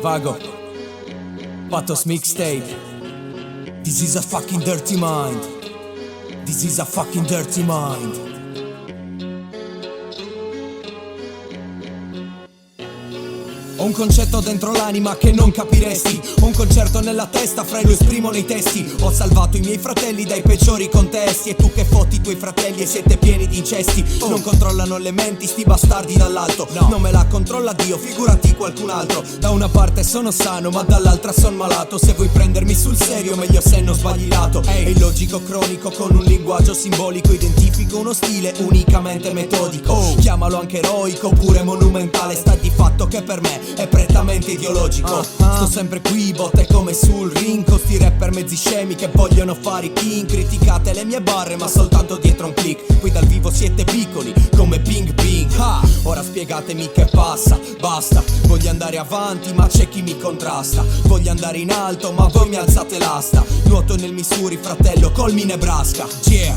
Vago, Pathos mixtape. This is a fucking dirty mind. This is a fucking dirty mind. Ho un concetto dentro l'anima che non capiresti. Ho un concerto nella testa, fra e lo esprimo nei testi. Ho salvato i miei fratelli dai peggiori contesti. E tu che fotti i tuoi fratelli e siete pieni di incesti. Non controllano le menti sti bastardi dall'alto. Non me la controlla Dio, figurati qualcun altro. Da una parte sono sano ma dall'altra son malato. Se vuoi prendermi sul serio meglio se non sbagli lato. È illogico cronico con un linguaggio simbolico. Identifico uno stile unicamente metodico. Chiamalo anche eroico oppure monumentale. Sta di fatto che per me è prettamente ideologico. Sto sempre qui, botte come sul ring. Con sti rapper mezzi scemi che vogliono fare i king. Criticate le mie barre ma soltanto dietro un click. Qui dal vivo siete piccoli come ping ping. Ora spiegatemi che passa, basta. Voglio andare avanti ma c'è chi mi contrasta. Voglio andare in alto ma voi mi alzate l'asta. Nuoto nel Missouri fratello, colmi Nebraska.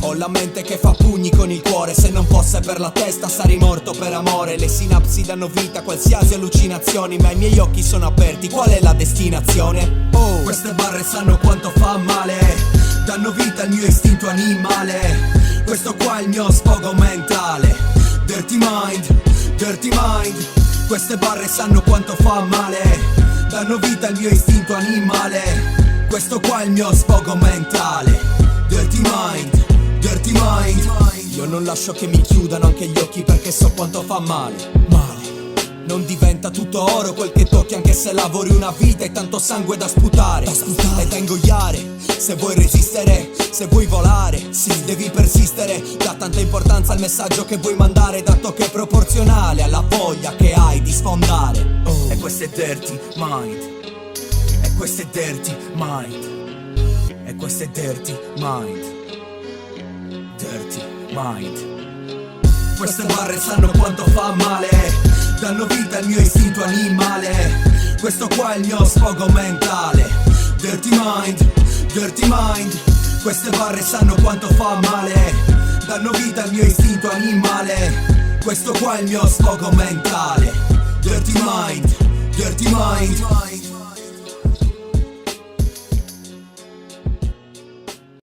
Ho la mente che fa pugni con il cuore. Se non fosse per la testa sarei morto per amore. Le sinapsi danno vita a qualsiasi allucinazione. Ma i miei occhi sono aperti, qual è la destinazione? Queste barre sanno quanto fa male. Danno vita al mio istinto animale. Questo qua è il mio sfogo mentale. Dirty mind, dirty mind. Queste barre sanno quanto fa male. Danno vita al mio istinto animale. Questo qua è il mio sfogo mentale. Dirty mind, dirty mind. Io non lascio che mi chiudano anche gli occhi perché so quanto fa male. Non diventa tutto oro quel che tocchi anche se lavori una vita e tanto sangue da sputare. E da ingoiare. Se vuoi resistere, se vuoi volare, sì, devi persistere. Dà tanta importanza al messaggio che vuoi mandare, dato che è proporzionale alla voglia che hai di sfondare. E questo è dirty mind. E questo è dirty mind. E questo è dirty mind. Dirty mind. Queste barre sanno quanto fa male. Danno vita al mio istinto animale. Questo qua è il mio sfogo mentale. Dirty mind, dirty mind. Queste barre sanno quanto fa male. Danno vita al mio istinto animale. Questo qua è il mio sfogo mentale. Dirty mind, dirty mind.